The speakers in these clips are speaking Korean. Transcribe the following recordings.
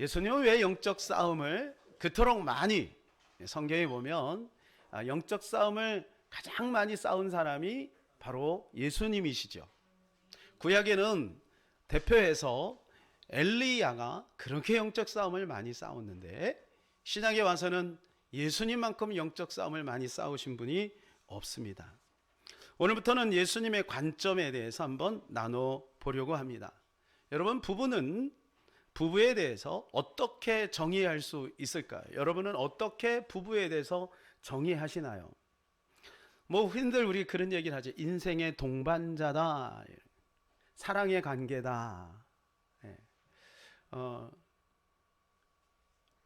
예수님은 왜 영적 싸움을 그토록 많이, 성경에 보면 영적 싸움을 가장 많이 싸운 사람이 바로 예수님이시죠. 구약에는 대표해서 엘리야가 그렇게 영적 싸움을 많이 싸웠는데, 신약에 와서는 예수님만큼 영적 싸움을 많이 싸우신 분이 없습니다. 오늘부터는 예수님의 관점에 대해서 한번 나눠 보려고 합니다. 여러분, 부부에 대해서 어떻게 정의할 수 있을까요? 여러분은 어떻게 부부에 대해서 정의하시나요? 흔히들 우리 그런 얘기를 하죠. 인생의 동반자다, 사랑의 관계다,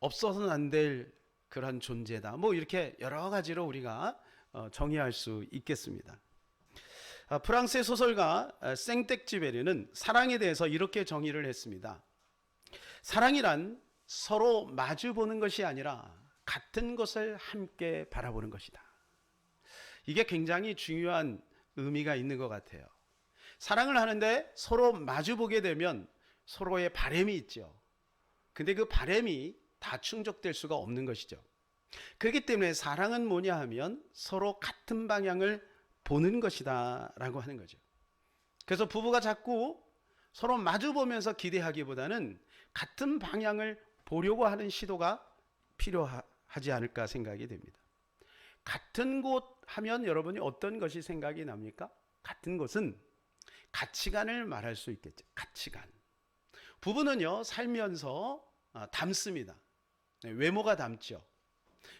없어서는 안 될 그런 존재다, 이렇게 여러 가지로 우리가 정의할 수 있겠습니다. 프랑스의 소설가 생텍쥐베르는 사랑에 대해서 이렇게 정의를 했습니다. 사랑이란 서로 마주 보는 것이 아니라 같은 것을 함께 바라보는 것이다. 이게 굉장히 중요한 의미가 있는 것 같아요. 사랑을 하는데 서로 마주 보게 되면 서로의 바람이 있죠. 근데 그 바람이 다 충족될 수가 없는 것이죠. 그렇기 때문에 사랑은 뭐냐 하면 서로 같은 방향을 보는 것이다 라고 하는 거죠. 그래서 부부가 자꾸 서로 마주 보면서 기대하기보다는 같은 방향을 보려고 하는 시도가 필요하지 않을까 생각이 됩니다. 같은 곳 하면 여러분이 어떤 것이 생각이 납니까? 같은 곳은 가치관을 말할 수 있겠죠. 가치관. 부부는요, 살면서 닮습니다. 외모가 닮죠.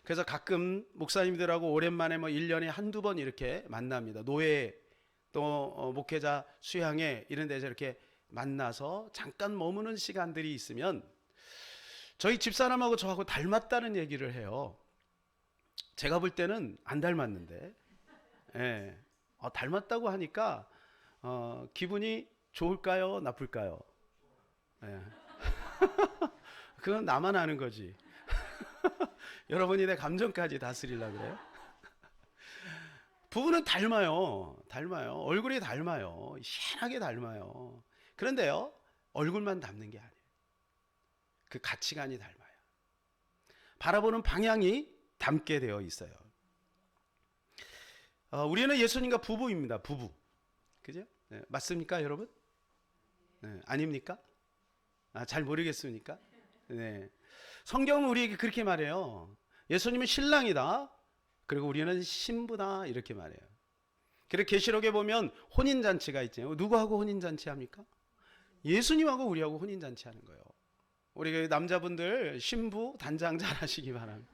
그래서 가끔 목사님들하고 오랜만에 1년에 한두 번 이렇게 만납니다. 노예 또 목회자 수양회 이런 데서 이렇게 만나서 잠깐 머무는 시간들이 있으면 저희 집사람하고 저하고 닮았다는 얘기를 해요. 제가 볼 때는 안 닮았는데, 닮았다고 하니까 기분이 좋을까요? 나쁠까요? 그건 나만 아는 거지. 여러분이 내 감정까지 다스리려고 그래요? 부부는 닮아요. 얼굴이 닮아요. 희한하게 닮아요. 그런데요, 얼굴만 닮는 게 아니에요. 그 가치관이 닮아요. 바라보는 방향이 닮게 되어 있어요. 우리는 예수님과 부부입니다. 부부. 그죠? 네, 맞습니까, 여러분? 네, 아닙니까? 잘 모르겠습니까? 네. 성경은 우리에게 그렇게 말해요. 예수님은 신랑이다. 그리고 우리는 신부다. 이렇게 말해요. 그리고 계시록에 보면 혼인잔치가 있잖아요. 누구하고 혼인잔치 합니까? 예수님하고 우리하고 혼인잔치 하는 거예요. 우리 남자분들 신부 단장 잘 하시기 바랍니다.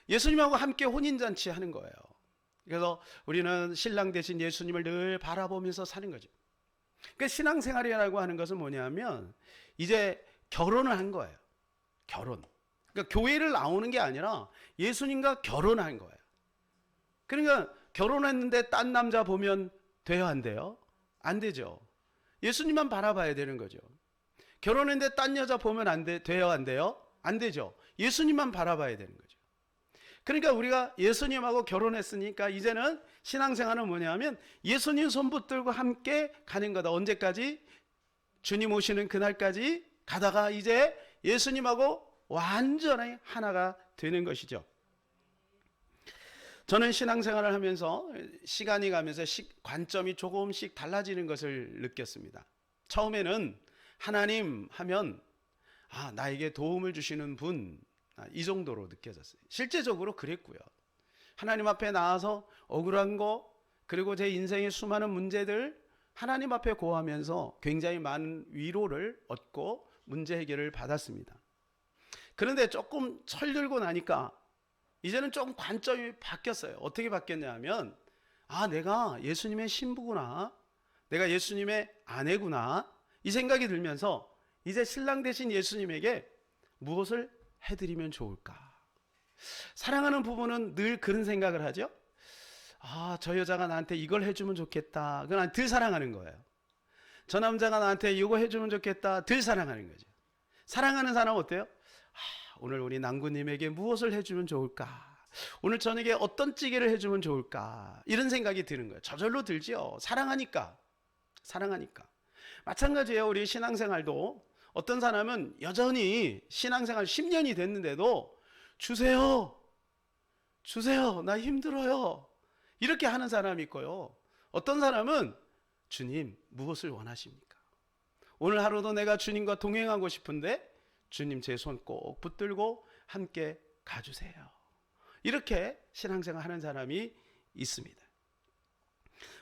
예수님하고 함께 혼인잔치 하는 거예요. 그래서 우리는 신랑 대신 예수님을 늘 바라보면서 사는 거죠. 그러니까 신앙생활이라고 하는 것은 뭐냐면 이제 결혼을 한 거예요. 결혼. 그러니까 교회를 나오는 게 아니라 예수님과 결혼한 거예요. 그러니까 결혼했는데 딴 남자 보면 돼요, 안 돼요? 안 되죠. 예수님만 바라봐야 되는 거죠. 결혼했는데 딴 여자 보면 돼요, 안 돼요? 안 되죠. 예수님만 바라봐야 되는 거죠. 그러니까 우리가 예수님하고 결혼했으니까 이제는 신앙생활은 뭐냐면 예수님 손 붙들고 함께 가는 거다. 언제까지? 주님 오시는 그날까지 가다가 이제 예수님하고 완전히 하나가 되는 것이죠. 저는 신앙생활을 하면서 시간이 가면서 관점이 조금씩 달라지는 것을 느꼈습니다. 처음에는 하나님 하면 나에게 도움을 주시는 분, 이 정도로 느껴졌어요. 실제적으로 그랬고요. 하나님 앞에 나와서 억울한 거, 그리고 제 인생의 수많은 문제들 하나님 앞에 고하면서 굉장히 많은 위로를 얻고 문제 해결을 받았습니다. 그런데 조금 철들고 나니까 이제는 조금 관점이 바뀌었어요. 어떻게 바뀌었냐면 내가 예수님의 신부구나, 내가 예수님의 아내구나, 이 생각이 들면서 이제 신랑 대신 예수님에게 무엇을 해드리면 좋을까? 사랑하는 부부는 늘 그런 생각을 하죠. 저 여자가 나한테 이걸 해주면 좋겠다. 그건 덜 사랑하는 거예요. 저 남자가 나한테 이거 해주면 좋겠다. 덜 사랑하는 거죠. 사랑하는 사람은 어때요? 오늘 우리 남구님에게 무엇을 해주면 좋을까? 오늘 저녁에 어떤 찌개를 해주면 좋을까? 이런 생각이 드는 거예요. 저절로 들지요. 사랑하니까. 마찬가지예요. 우리 신앙생활도 어떤 사람은 여전히 신앙생활 10년이 됐는데도 주세요, 주세요, 나 힘들어요, 이렇게 하는 사람이 있고요. 어떤 사람은 주님 무엇을 원하십니까? 오늘 하루도 내가 주님과 동행하고 싶은데 주님 제 손 꼭 붙들고 함께 가주세요. 이렇게 신앙생활 하는 사람이 있습니다.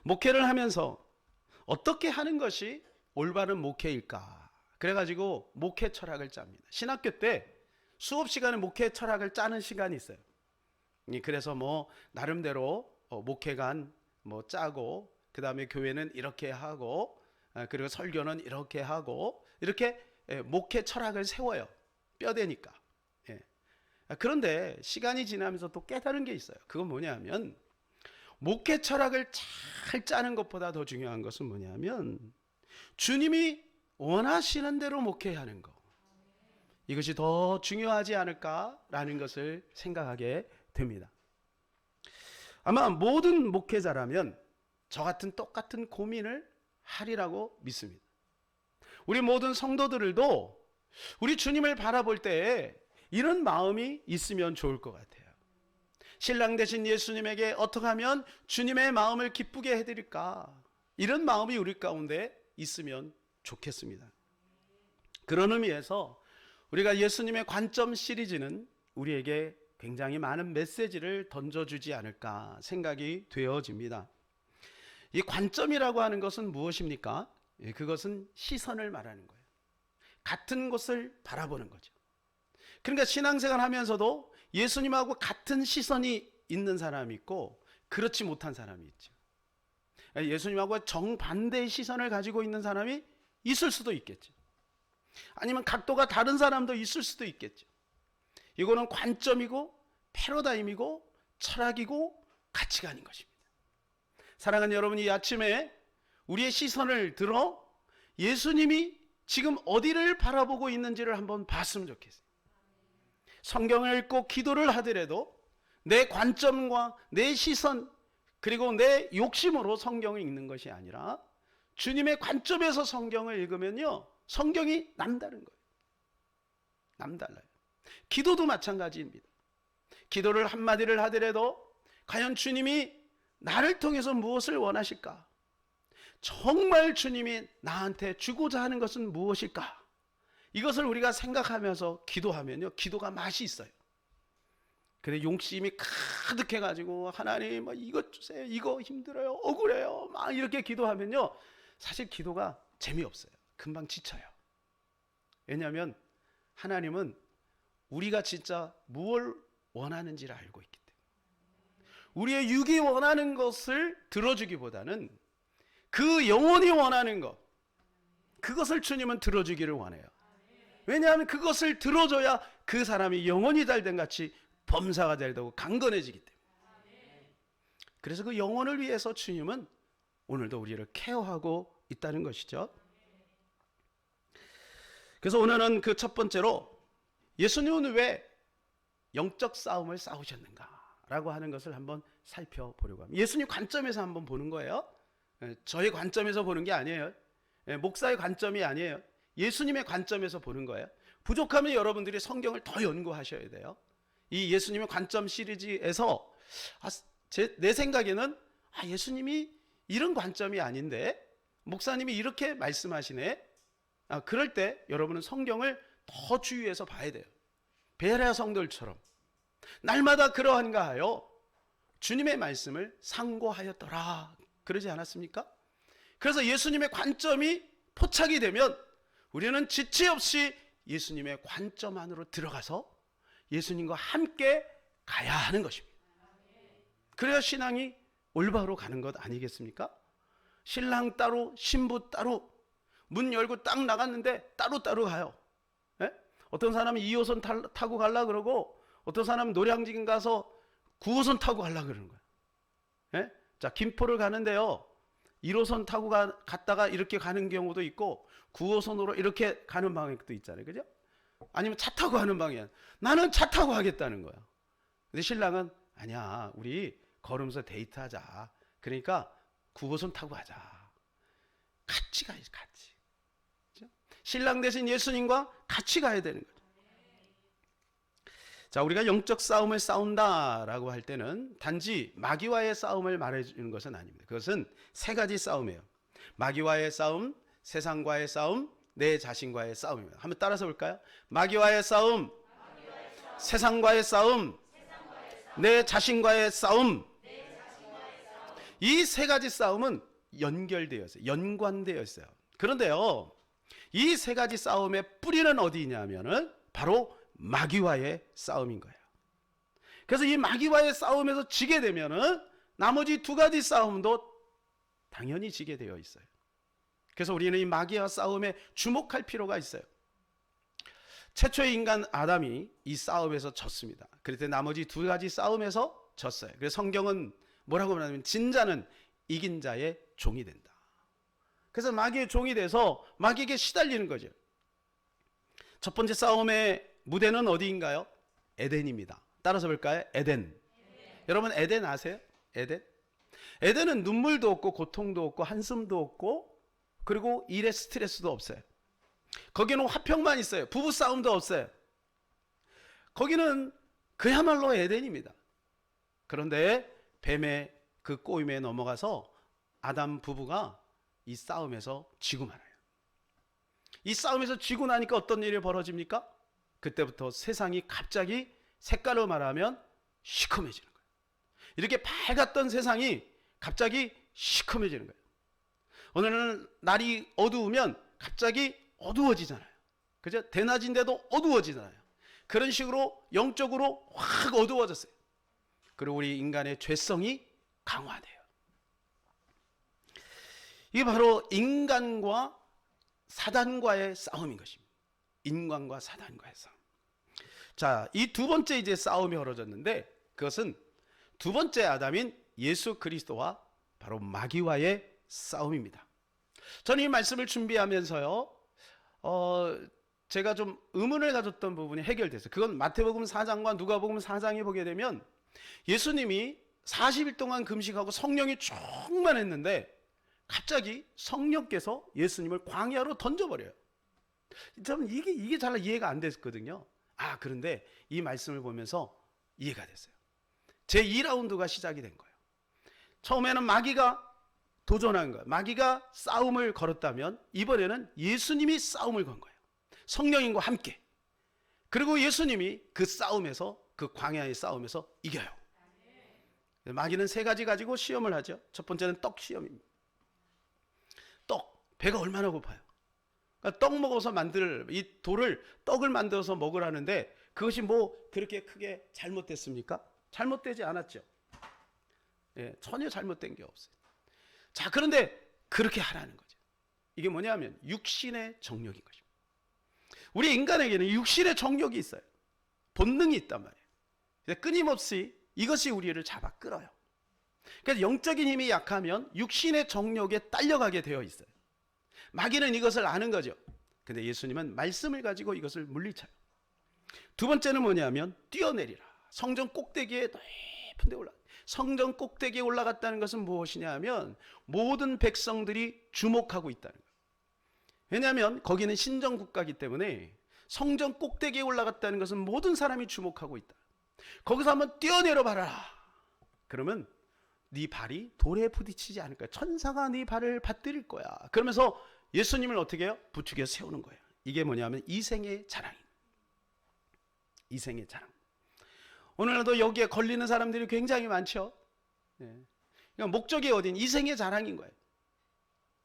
목회를 하면서 어떻게 하는 것이 올바른 목회일까? 그래가지고 목회 철학을 짭니다. 신학교 때 수업 시간에 목회 철학을 짜는 시간이 있어요. 그래서 뭐 나름대로 목회관 뭐 짜고, 그 다음에 교회는 이렇게 하고, 그리고 설교는 이렇게 하고, 이렇게 목회 철학을 세워요. 뼈대니까. 그런데 시간이 지나면서 또 깨달은 게 있어요. 그건 뭐냐면 목회 철학을 잘 짜는 것보다 더 중요한 것은 뭐냐면 주님이 원하시는 대로 목회하는 것, 이것이 더 중요하지 않을까라는 것을 생각하게 됩니다. 아마 모든 목회자라면 저 같은 똑같은 고민을 하리라고 믿습니다. 우리 모든 성도들도 우리 주님을 바라볼 때에 이런 마음이 있으면 좋을 것 같아요. 신랑 되신 예수님에게 어떻게 하면 주님의 마음을 기쁘게 해드릴까, 이런 마음이 우리 가운데 있으면 좋겠습니다. 그런 의미에서 우리가 예수님의 관점 시리즈는 우리에게 굉장히 많은 메시지를 던져주지 않을까 생각이 되어집니다. 이 관점이라고 하는 것은 무엇입니까? 그것은 시선을 말하는 거예요. 같은 곳을 바라보는 거죠. 그러니까 신앙생활 하면서도 예수님하고 같은 시선이 있는 사람이 있고 그렇지 못한 사람이 있죠. 예수님하고 정반대의 시선을 가지고 있는 사람이 있을 수도 있겠죠. 아니면 각도가 다른 사람도 있을 수도 있겠죠. 이거는 관점이고 패러다임이고 철학이고 가치관인 것입니다. 사랑하는 여러분, 이 아침에 우리의 시선을 들어 예수님이 지금 어디를 바라보고 있는지를 한번 봤으면 좋겠어요. 성경을 읽고 기도를 하더라도 내 관점과 내 시선 그리고 내 욕심으로 성경을 읽는 것이 아니라 주님의 관점에서 성경을 읽으면요, 성경이 남다른 거예요. 남달라요. 기도도 마찬가지입니다. 기도를 한마디를 하더라도 과연 주님이 나를 통해서 무엇을 원하실까? 정말 주님이 나한테 주고자 하는 것은 무엇일까? 이것을 우리가 생각하면서 기도하면요, 기도가 맛이 있어요. 근데 용심이 가득해가지고 하나님 이것 주세요, 이거 힘들어요, 억울해요, 막 이렇게 기도하면요, 사실 기도가 재미없어요. 금방 지쳐요. 왜냐하면 하나님은 우리가 진짜 무엇을 원하는지를 알고 있기 때문에 우리의 육이 원하는 것을 들어주기보다는 그 영혼이 원하는 것, 그것을 주님은 들어주기를 원해요. 왜냐하면 그것을 들어줘야 그 사람이 영혼이 달된 같이 범사가 되고 강건해지기 때문에. 그래서 그 영혼을 위해서 주님은 오늘도 우리를 케어하고 있다는 것이죠. 그래서 오늘은 그 첫 번째로 예수님은 왜 영적 싸움을 싸우셨는가 라고 하는 것을 한번 살펴보려고 합니다. 예수님 관점에서 한번 보는 거예요. 저의 관점에서 보는 게 아니에요. 목사의 관점이 아니에요. 예수님의 관점에서 보는 거예요. 부족하면 여러분들이 성경을 더 연구하셔야 돼요. 이 예수님의 관점 시리즈에서 내 생각에는 예수님이 이런 관점이 아닌데 목사님이 이렇게 말씀하시네. 그럴 때 여러분은 성경을 더 주의해서 봐야 돼요. 베레아 성도들처럼 날마다 그러한가 하여 주님의 말씀을 상고하였더라, 그러지 않았습니까? 그래서 예수님의 관점이 포착이 되면 우리는 지체 없이 예수님의 관점 안으로 들어가서 예수님과 함께 가야 하는 것입니다. 그래야 신앙이 올바로 가는 것 아니겠습니까? 신랑 따로 신부 따로, 문 열고 딱 나갔는데 따로따로 가요. 예? 어떤 사람은 2호선 타고 가려고 그러고 어떤 사람은 노량진 가서 9호선 타고 가려고 그러는 거예요. 예? 자, 김포를 가는데요, 1호선 타고 갔다가 이렇게 가는 경우도 있고 9호선으로 이렇게 가는 방향도 있잖아요. 그죠? 아니면 차 타고 가는 방향. 나는 차 타고 가겠다는 거야. 근데 신랑은 아니야, 우리 걸으면서 데이트하자. 그러니까 9호선 타고 가자. 같이 가야지, 같이. 그죠? 신랑 되신 예수님과 같이 가야 되는 거죠. 자, 우리가 영적 싸움을 싸운다라고 할 때는 단지 마귀와의 싸움을 말해주는 것은 아닙니다. 그것은 세 가지 싸움이에요. 마귀와의 싸움, 세상과의 싸움, 내 자신과의 싸움입니다. 한번 따라서 볼까요? 마귀와의 싸움, 세상과의 싸움, 내 자신과의 싸움. 이 세 가지 싸움은 연결되어 있어요. 연관되어 있어요. 그런데요, 이 세 가지 싸움의 뿌리는 어디 있냐면은 바로 마귀와의 싸움인 거예요. 그래서 이 마귀와의 싸움에서 지게 되면은 나머지 두 가지 싸움도 당연히 지게 되어 있어요. 그래서 우리는 이 마귀와 싸움에 주목할 필요가 있어요. 최초의 인간 아담이 이 싸움에서 졌습니다. 그럴 때 나머지 두 가지 싸움에서 졌어요. 그래서 성경은 뭐라고 말하냐면 진자는 이긴 자의 종이 된다. 그래서 마귀의 종이 돼서 마귀에게 시달리는 거죠. 첫 번째 싸움의 무대는 어디인가요? 에덴입니다. 따라서 볼까요? 에덴. 여러분 에덴 아세요? 에덴? 에덴은 눈물도 없고 고통도 없고 한숨도 없고 그리고 일의 스트레스도 없어요. 거기는 화평만 있어요. 부부싸움도 없어요. 거기는 그야말로 에덴입니다. 그런데 뱀의 그 꼬임에 넘어가서 아담 부부가 이 싸움에서 지고 말아요. 이 싸움에서 지고 나니까 어떤 일이 벌어집니까? 그때부터 세상이 갑자기 색깔로 말하면 시커매지는 거예요. 이렇게 밝았던 세상이 갑자기 시커매지는 거예요. 오늘은 날이 어두우면 갑자기 어두워지잖아요. 그죠? 대낮인데도 어두워지잖아요. 그런 식으로 영적으로 확 어두워졌어요. 그리고 우리 인간의 죄성이 강화돼요. 이게 바로 인간과 사단과의 싸움인 것입니다. 인간과 사단과의 싸움. 자, 이 두 번째 이제 싸움이 벌어졌는데 그것은 두 번째 아담인 예수 그리스도와 바로 마귀와의 싸움입니다. 저는 이 말씀을 준비하면서요, 제가 좀 의문을 가졌던 부분이 해결됐어요. 그건 마태복음 4장과 누가복음 4장에 보게 되면 예수님이 40일 동안 금식하고 성령이 충만했는데 갑자기 성령께서 예수님을 광야로 던져버려요. 저는 이게 잘 이해가 안 됐거든요. 그런데 이 말씀을 보면서 이해가 됐어요. 제 2라운드가 시작이 된 거예요. 처음에는 마귀가 도전한 거예요. 마귀가 싸움을 걸었다면 이번에는 예수님이 싸움을 건 거예요. 성령님과 함께. 그리고 예수님이 그 싸움에서, 그 광야의 싸움에서 이겨요. 마귀는 세 가지 가지고 시험을 하죠. 첫 번째는 떡 시험입니다. 떡, 배가 얼마나 고파요. 그러니까 떡 먹어서 이 돌을 떡을 만들어서 먹으라는데 그것이 뭐 그렇게 크게 잘못됐습니까? 잘못되지 않았죠. 전혀 잘못된 게 없어요. 자, 그런데 그렇게 하라는 거죠. 이게 뭐냐면 육신의 정욕인 것입니다. 우리 인간에게는 육신의 정욕이 있어요. 본능이 있단 말이에요. 끊임없이 이것이 우리를 잡아 끌어요. 그래서 영적인 힘이 약하면 육신의 정욕에 딸려가게 되어 있어요. 마귀는 이것을 아는 거죠. 근데 예수님은 말씀을 가지고 이것을 물리쳐요. 두 번째는 뭐냐면 뛰어내리라. 성전 꼭대기에 높은 데 올라. 성전 꼭대기에 올라갔다는 것은 무엇이냐 하면 모든 백성들이 주목하고 있다는 거예요. 왜냐하면 거기는 신정국가이기 때문에 성전 꼭대기에 올라갔다는 것은 모든 사람이 주목하고 있다. 거기서 한번 뛰어내려 봐라. 그러면 네 발이 돌에 부딪히지 않을 거야. 천사가 네 발을 받들일 거야. 그러면서 예수님을 어떻게 해요? 부축해 세우는 거예요. 이게 뭐냐면 이생의 자랑입니다. 이생의 자랑. 오늘날도 여기에 걸리는 사람들이 굉장히 많죠. 그러니까 목적이 어딘? 이생의 자랑인 거예요.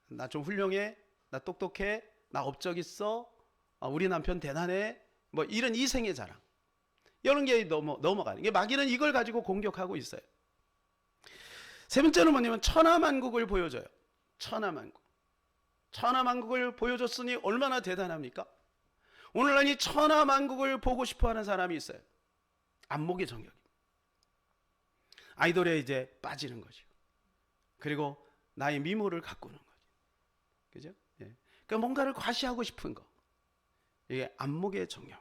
나 좀 훌륭해, 나 똑똑해, 나 업적 있어, 우리 남편 대단해, 뭐 이런 이생의 자랑. 이런 게 넘어가는 게 마귀는 이걸 가지고 공격하고 있어요. 세 번째는 뭐냐면 천하만국을 보여줘요. 천하만국. 천하만국을 보여줬으니 얼마나 대단합니까? 오늘날 이 천하만국을 보고 싶어하는 사람이 있어요. 안목의 정욕. 아이돌에 이제 빠지는 거죠. 그리고 나의 미모를 가꾸는 거죠. 그죠? 그러니까 뭔가를 과시하고 싶은 거. 이게 안목의 정욕.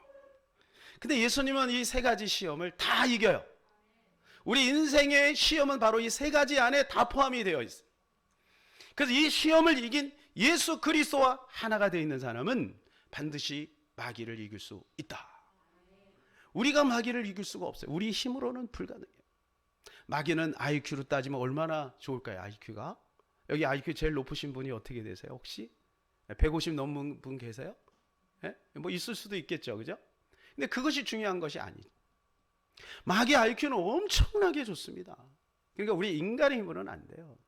근데 예수님은 이 세 가지 시험을 다 이겨요. 우리 인생의 시험은 바로 이 세 가지 안에 다 포함이 되어 있어요. 그래서 이 시험을 이긴 예수 그리스도와 하나가 되어 있는 사람은 반드시 마귀를 이길 수 있다. 우리가 마귀를 이길 수가 없어요. 우리 힘으로는 불가능해요. 마귀는 IQ로 따지면 얼마나 좋을까요? IQ가? 여기 IQ 제일 높으신 분이 어떻게 되세요? 혹시? 150 넘는 분 계세요? 예? 뭐 있을 수도 있겠죠. 그죠? 근데 그것이 중요한 것이 아니죠. 마귀 IQ는 엄청나게 좋습니다. 그러니까 우리 인간의 힘으로는 안 돼요.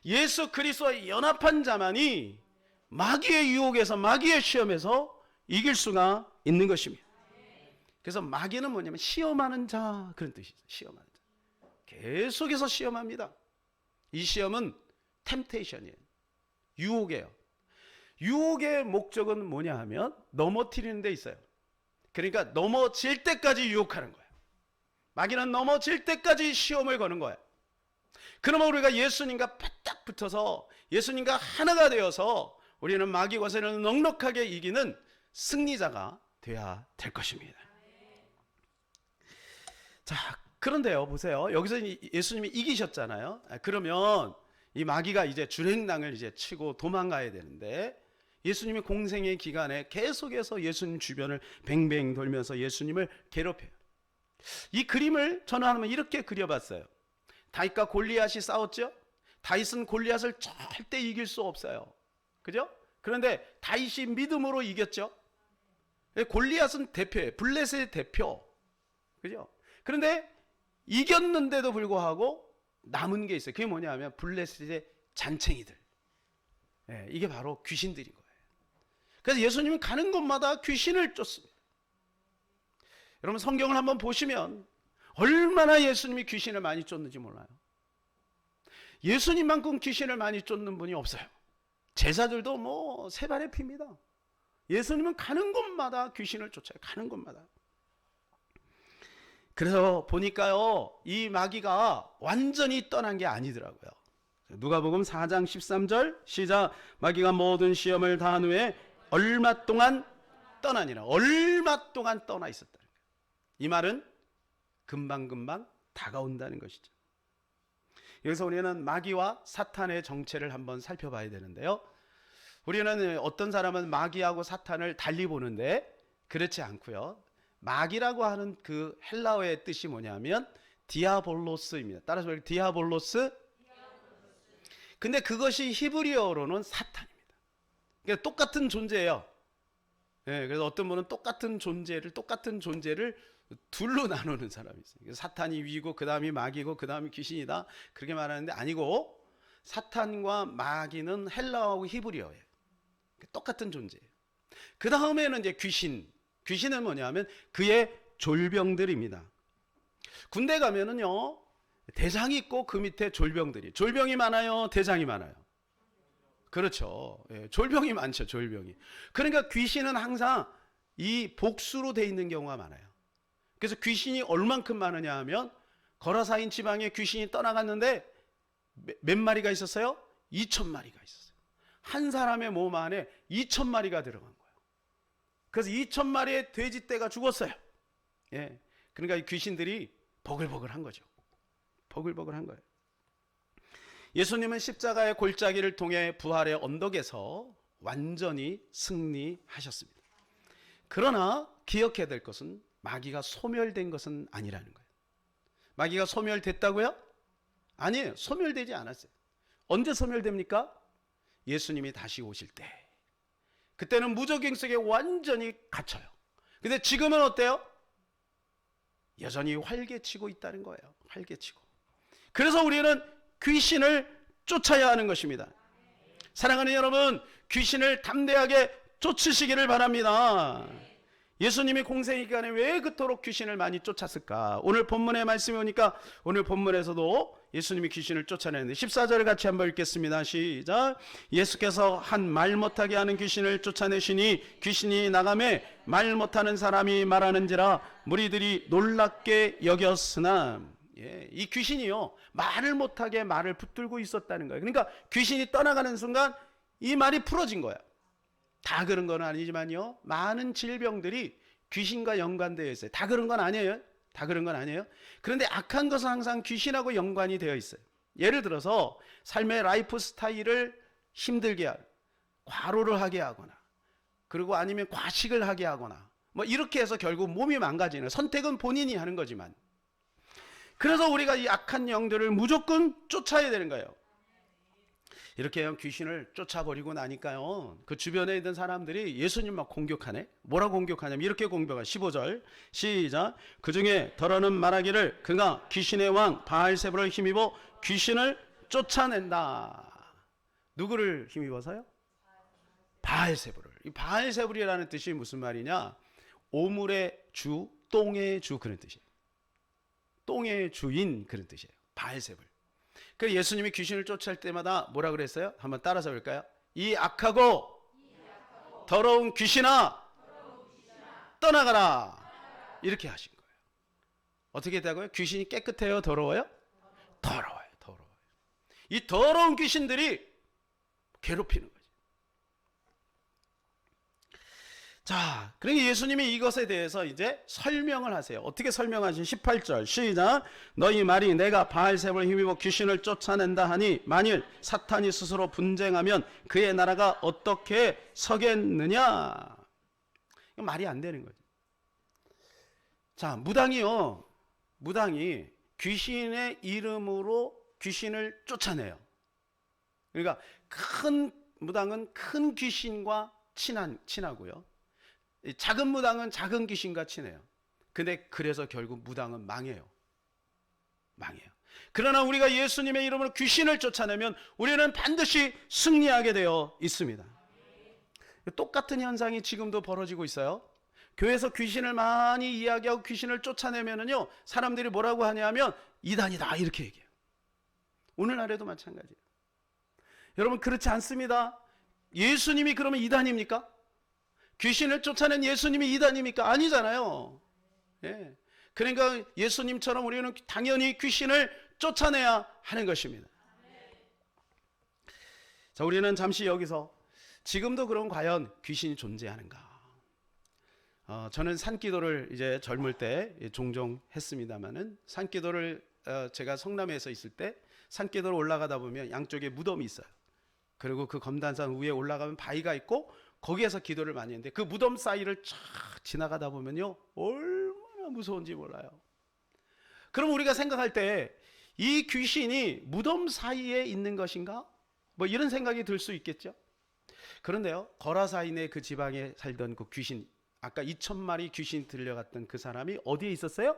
예수 그리스도와 연합한 자만이 마귀의 유혹에서, 마귀의 시험에서 이길 수가 있는 것입니다. 그래서 마귀는 뭐냐면 시험하는 자, 그런 뜻이죠. 시험하는 자. 계속해서 시험합니다. 이 시험은 템테이션이에요. 유혹이에요. 유혹의 목적은 뭐냐 하면 넘어뜨리는 데 있어요. 그러니까 넘어질 때까지 유혹하는 거예요. 마귀는 넘어질 때까지 시험을 거는 거예요. 그러면 우리가 예수님과 바짝 붙어서 예수님과 하나가 되어서 우리는 마귀 권세를 넉넉하게 이기는 승리자가 돼야 될 것입니다. 자, 그런데요, 보세요. 여기서 예수님이 이기셨잖아요. 그러면 이 마귀가 이제 주행랑을 이제 치고 도망가야 되는데, 예수님이 공생의 기간에 계속해서 예수님 주변을 뱅뱅 돌면서 예수님을 괴롭혀요. 이 그림을 저는 한번 이렇게 그려봤어요. 다윗과 골리앗이 싸웠죠. 다윗은 골리앗을 절대 이길 수 없어요. 그죠? 그런데 다윗이 믿음으로 이겼죠. 골리앗은 대표예요. 블레셋의 대표. 그죠? 그런데 이겼는데도 불구하고 남은 게 있어요. 그게 뭐냐 하면 블레셋의 잔챙이들. 이게 바로 귀신들인 거예요. 그래서 예수님이 가는 곳마다 귀신을 쫓습니다. 여러분 성경을 한번 보시면 얼마나 예수님이 귀신을 많이 쫓는지 몰라요. 예수님만큼 귀신을 많이 쫓는 분이 없어요. 제자들도 뭐 세 발의 피입니다. 예수님은 가는 곳마다 귀신을 쫓아요. 가는 곳마다. 그래서 보니까요, 이 마귀가 완전히 떠난 게 아니더라고요. 누가복음 4장 13절 시작. 마귀가 모든 시험을 다한 후에 얼마 동안 떠나니라. 얼마 동안 떠나 있었다. 이 말은 금방금방 다가온다는 것이죠. 여기서 우리는 마귀와 사탄의 정체를 한번 살펴봐야 되는데요. 우리는 어떤 사람은 마귀하고 사탄을 달리 보는데 그렇지 않고요. 마귀라고 하는 그 헬라어의 뜻이 뭐냐면 디아볼로스입니다. 따라서 디아볼로스. 근데 그것이 히브리어로는 사탄입니다. 그러니까 똑같은 존재예요. 그래서 어떤 분은 똑같은 존재를 둘로 나누는 사람이 있어요. 사탄이 위고 그 다음이 마귀고 그 다음이 귀신이다, 그렇게 말하는데 아니고, 사탄과 마귀는 헬라어하고 히브리어예요. 똑같은 존재예요. 그 다음에는 이제 귀신은 뭐냐면 그의 졸병들입니다. 군대 가면은요, 대장이 있고 그 밑에 졸병이 많아요, 대장이 많아요? 그렇죠. 졸병이 많죠. 졸병이. 그러니까 귀신은 항상 이 복수로 돼 있는 경우가 많아요. 그래서 귀신이 얼만큼 많으냐 하면, 거라사인 지방에 귀신이 떠나갔는데 몇 마리가 있었어요? 2,000마리가 있었어요. 한 사람의 몸 안에 2,000마리가 들어간 거예요. 그래서 2,000마리의 돼지떼가 죽었어요. 그러니까 이 귀신들이 버글버글한 거죠. 버글버글한 거예요. 예수님은 십자가의 골짜기를 통해 부활의 언덕에서 완전히 승리하셨습니다. 그러나 기억해야 될 것은 마귀가 소멸된 것은 아니라는 거예요. 마귀가 소멸됐다고요? 아니에요. 소멸되지 않았어요. 언제 소멸됩니까? 예수님이 다시 오실 때. 그때는 무적행 속에 완전히 갇혀요. 근데 지금은 어때요? 여전히 활개치고 있다는 거예요. 활개치고. 그래서 우리는 귀신을 쫓아야 하는 것입니다. 사랑하는 여러분, 귀신을 담대하게 쫓으시기를 바랍니다. 예수님이 공생의 기간에 왜 그토록 귀신을 많이 쫓았을까? 오늘 본문의 말씀이 오니까 오늘 본문에서도 예수님이 귀신을 쫓아내는데 14절을 같이 한번 읽겠습니다. 시작. 예수께서 한 말 못하게 하는 귀신을 쫓아내시니 귀신이 나가매 말 못하는 사람이 말하는지라 무리들이 놀랍게 여겼으나, 이 귀신이요, 말을 못하게 말을 붙들고 있었다는 거예요. 그러니까 귀신이 떠나가는 순간 이 말이 풀어진 거야. 다 그런 건 아니지만요, 많은 질병들이 귀신과 연관되어 있어요. 다 그런 건 아니에요. 다 그런 건 아니에요. 그런데 악한 것은 항상 귀신하고 연관이 되어 있어요. 예를 들어서 삶의 라이프 스타일을 힘들게 하는, 과로를 하게 하거나, 그리고 아니면 과식을 하게 하거나 뭐 이렇게 해서 결국 몸이 망가지는, 선택은 본인이 하는 거지만, 그래서 우리가 이 악한 영들을 무조건 쫓아야 되는 거예요. 이렇게 귀신을 쫓아버리고 나니까요, 그 주변에 있는 사람들이 예수님 막 공격하네. 뭐라 공격하냐면 이렇게 공격하. 15절 시작. 그 중에 더러는 말하기를 그가 귀신의 왕 바알세불을 힘입어 귀신을 쫓아낸다. 누구를 힘입어서요? 바알세불을. 이 바알세불이라는 뜻이 무슨 말이냐? 오물의 주, 똥의 주, 그런 뜻이에요. 똥의 주인, 그런 뜻이에요. 바알세불. 그 예수님이 귀신을 쫓을 때마다 뭐라 그랬어요? 한번 따라서 볼까요? 이 악하고 더러운 귀신아 떠나가라. 이렇게 하신 거예요. 어떻게 했다고요? 귀신이 깨끗해요? 더러워요? 더러워요. 더러워요. 이 더러운 귀신들이 괴롭히는 거예요. 자, 그러니까 예수님이 이것에 대해서 이제 설명을 하세요. 어떻게 설명하신? 18절 시작. 너희 말이 내가 바알세불을 힘입어 귀신을 쫓아낸다 하니 만일 사탄이 스스로 분쟁하면 그의 나라가 어떻게 서겠느냐. 이거 말이 안 되는 거죠. 자, 무당이요, 무당이 귀신의 이름으로 귀신을 쫓아내요. 그러니까 큰 무당은 큰 귀신과 친하고요, 작은 무당은 작은 귀신과 친해요. 근데 그래서 결국 무당은 망해요. 망해요. 그러나 우리가 예수님의 이름으로 귀신을 쫓아내면 우리는 반드시 승리하게 되어 있습니다. 똑같은 현상이 지금도 벌어지고 있어요. 교회에서 귀신을 많이 이야기하고 귀신을 쫓아내면은요, 사람들이 뭐라고 하냐면 이단이다, 이렇게 얘기해요. 오늘날에도 마찬가지예요. 여러분, 그렇지 않습니다. 예수님이 그러면 이단입니까? 귀신을 쫓아낸 예수님이 이단입니까? 아니잖아요. 예. 그러니까 예수님처럼 우리는 당연히 귀신을 쫓아내야 하는 것입니다. 자, 우리는 잠시 여기서 지금도 그럼 과연 귀신이 존재하는가? 저는 산기도를 이제 젊을 때 종종 했습니다만은, 산기도를 제가 성남에서 있을 때 산기도를 올라가다 보면 양쪽에 무덤이 있어요. 그리고 그 검단산 위에 올라가면 바위가 있고 거기에서 기도를 많이 했는데, 그 무덤 사이를 쫙 지나가다 보면요, 얼마나 무서운지 몰라요. 그럼 우리가 생각할 때 이 귀신이 무덤 사이에 있는 것인가? 뭐 이런 생각이 들 수 있겠죠. 그런데요, 거라사인의 그 지방에 살던 그 귀신, 아까 2,000마리 귀신 들려갔던 그 사람이 어디에 있었어요?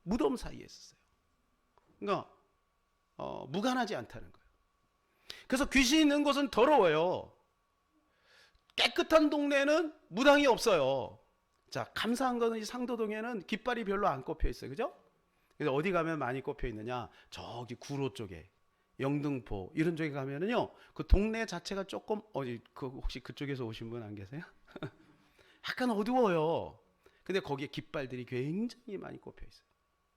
무덤 사이에 있었어요. 그러니까 무관하지 않다는 거예요. 그래서 귀신 있는 곳은 더러워요. 깨끗한 동네는 무당이 없어요. 자, 감사한 거는 이 상도동에는 깃발이 별로 안 꼽혀 있어요. 그죠? 그래서 어디 가면 많이 꼽혀 있느냐? 저기 구로 쪽에, 영등포 이런 쪽에 가면은요, 그 동네 자체가 조금 혹시 그쪽에서 오신 분 안 계세요? 약간 어두워요. 근데 거기에 깃발들이 굉장히 많이 꼽혀 있어요.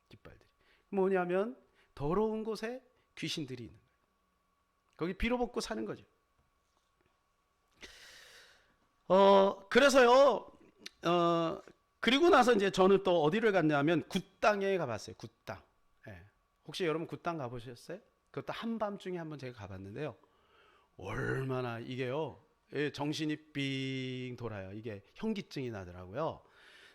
깃발들이 뭐냐면 더러운 곳에 귀신들이 있는 거예요. 거기 빌어먹고 사는 거죠. 그래서요, 그리고 나서 이제 저는 또 어디를 갔냐면 굿당에 가봤어요. 굿당. 예. 혹시 여러분 굿당 가보셨어요? 그것도 한밤중에 한번 제가 가봤는데요. 얼마나 이게요, 정신이 삥 돌아요. 이게 현기증이 나더라고요.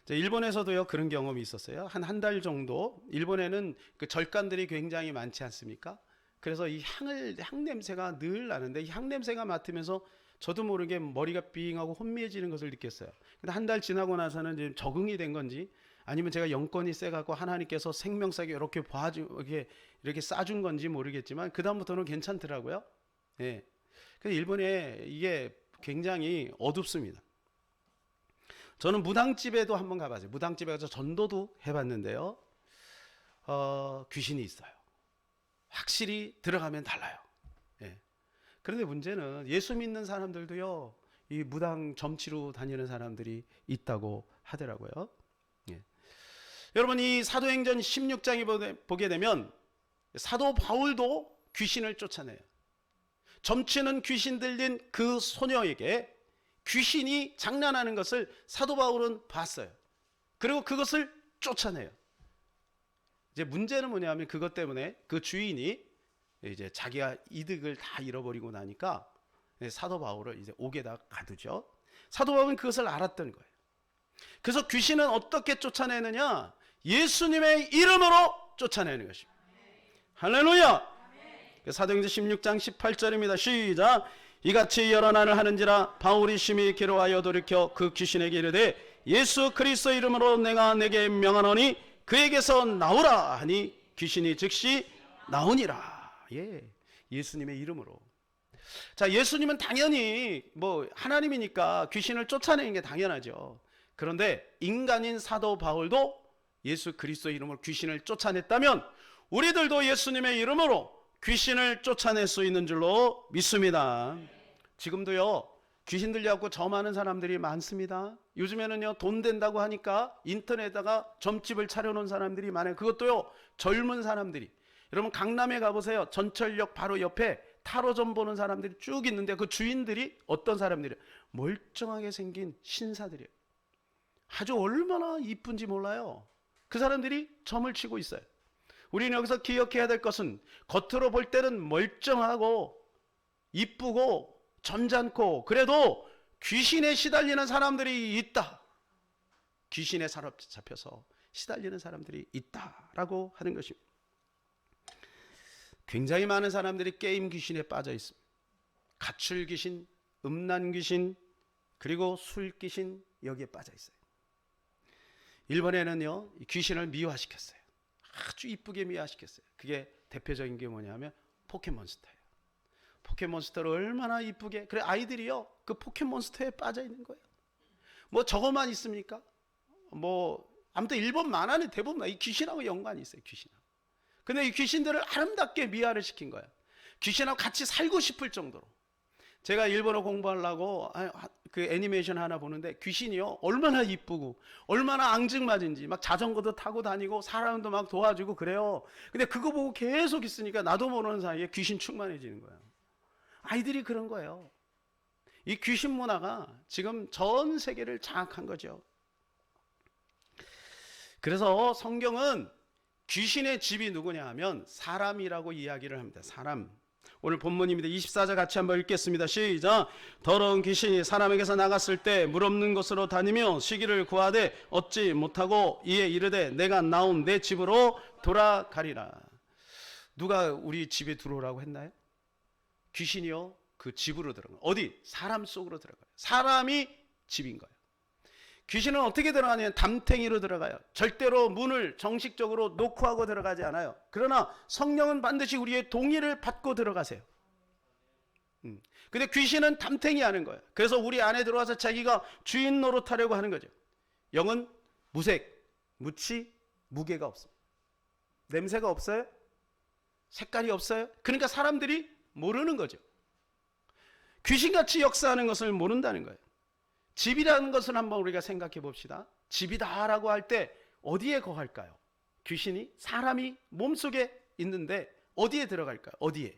일본에서도요 그런 경험이 있었어요. 한 달 정도. 일본에는 그 절간들이 굉장히 많지 않습니까? 그래서 이 향 냄새가 늘 나는데, 이 향 냄새가 맡으면서 저도 모르게 머리가 삥하고 혼미해지는 것을 느꼈어요. 근데 한 달 지나고 나서는 이제 적응이 된 건지, 아니면 제가 영권이 세갖고 하나님께서 생명사게 이렇게 이렇게 싸준 건지 모르겠지만, 그 다음부터는 괜찮더라고요. 예. 근데 일본에 이게 굉장히 어둡습니다. 저는 무당집에도 한번 가봤어요. 무당집에 가서 전도도 해봤는데요, 귀신이 있어요. 확실히 들어가면 달라요. 예. 그런데 문제는 예수 믿는 사람들도요, 이 무당 점치러 다니는 사람들이 있다고 하더라고요. 예. 여러분, 이 사도행전 16장에 보게 되면 사도 바울도 귀신을 쫓아내요. 점치는 귀신 들린 그 소녀에게 귀신이 장난하는 것을 사도 바울은 봤어요. 그리고 그것을 쫓아내요. 이제 문제는 뭐냐면, 그것 때문에 그 주인이 이제 자기가 이득을 다 잃어버리고 나니까 사도 바울을 이제 옥에다 가두죠. 사도 바울은 그것을 알았던 거예요. 그래서 귀신은 어떻게 쫓아내느냐? 예수님의 이름으로 쫓아내는 것입니다. 할렐루야! 사도행전 16장 18절입니다. 시작! 이같이 여러 날을 하는지라 바울이 심히 괴로워하여 돌이켜 그 귀신에게 이르되 예수 그리스도 이름으로 내가 내게 명하노니 그에게서 나오라 하니 귀신이 즉시 나오니라. 예, 예수님의 이름으로. 자, 예수님은 당연히 뭐 하나님이니까 귀신을 쫓아내는 게 당연하죠. 그런데 인간인 사도 바울도 예수 그리스도 이름으로 귀신을 쫓아냈다면 우리들도 예수님의 이름으로 귀신을 쫓아낼 수 있는 줄로 믿습니다. 지금도요, 귀신 들려갖고 점하는 사람들이 많습니다. 요즘에는요, 돈 된다고 하니까 인터넷에다가 점집을 차려놓은 사람들이 많아요. 그것도요, 젊은 사람들이. 여러분 강남에 가보세요. 전철역 바로 옆에 타로점 보는 사람들이 쭉 있는데 그 주인들이 어떤 사람들이에요? 멀쩡하게 생긴 신사들이에요. 아주 얼마나 이쁜지 몰라요. 그 사람들이 점을 치고 있어요. 우리는 여기서 기억해야 될 것은 겉으로 볼 때는 멀쩡하고 이쁘고 점잖고 그래도 귀신에 시달리는 사람들이 있다. 귀신에 사로잡혀서 시달리는 사람들이 있다라고 하는 것입니다. 굉장히 많은 사람들이 게임 귀신에 빠져 있습니다. 가출 귀신, 음란 귀신, 그리고 술 귀신 여기에 빠져 있어요. 일본에는요, 귀신을 미화시켰어요. 아주 이쁘게 미화시켰어요. 그게 대표적인 게 뭐냐면 포켓몬스터예요. 포켓몬스터를 얼마나 이쁘게, 그래 아이들이요 그 포켓몬스터에 빠져 있는 거예요. 뭐 저것만 있습니까? 뭐 아무튼 일본 만화는 대부분 이 귀신하고 연관이 있어요. 귀신하고. 근데 이 귀신들을 아름답게 미화를 시킨 거예요. 귀신하고 같이 살고 싶을 정도로. 제가 일본어 공부하려고 그 애니메이션 하나 보는데 귀신이요 얼마나 이쁘고 얼마나 앙증맞은지 막 자전거도 타고 다니고 사람도 막 도와주고 그래요. 근데 그거 보고 계속 있으니까 나도 모르는 사이에 귀신 충만해지는 거예요. 아이들이 그런 거예요. 이 귀신 문화가 지금 전 세계를 장악한 거죠. 그래서 성경은 귀신의 집이 누구냐 하면 사람이라고 이야기를 합니다. 사람. 오늘 본문입니다. 24절 같이 한번 읽겠습니다. 시작. 더러운 귀신이 사람에게서 나갔을 때 물 없는 곳으로 다니며 쉬기를 구하되 얻지 못하고 이에 이르되 내가 나온 내 집으로 돌아가리라. 누가 우리 집에 들어오라고 했나요? 귀신이요 그 집으로 들어가요. 어디? 사람 속으로 들어가요. 사람이 집인 거예요. 귀신은 어떻게 들어가냐면 담탱이로 들어가요. 절대로 문을 정식적으로 놓고 하고 들어가지 않아요. 그러나 성령은 반드시 우리의 동의를 받고 들어가세요. 근데 귀신은 담탱이 하는 거예요. 그래서 우리 안에 들어와서 자기가 주인 노릇하려고 하는 거죠. 영은 무색, 무치, 무게가 없습니다. 냄새가 없어요. 색깔이 없어요. 그러니까 사람들이 모르는 거죠. 귀신같이 역사하는 것을 모른다는 거예요. 집이라는 것을 한번 우리가 생각해 봅시다. 집이다라고 할 때 어디에 거할까요? 귀신이 사람이 몸속에 있는데 어디에 들어갈까요? 어디에?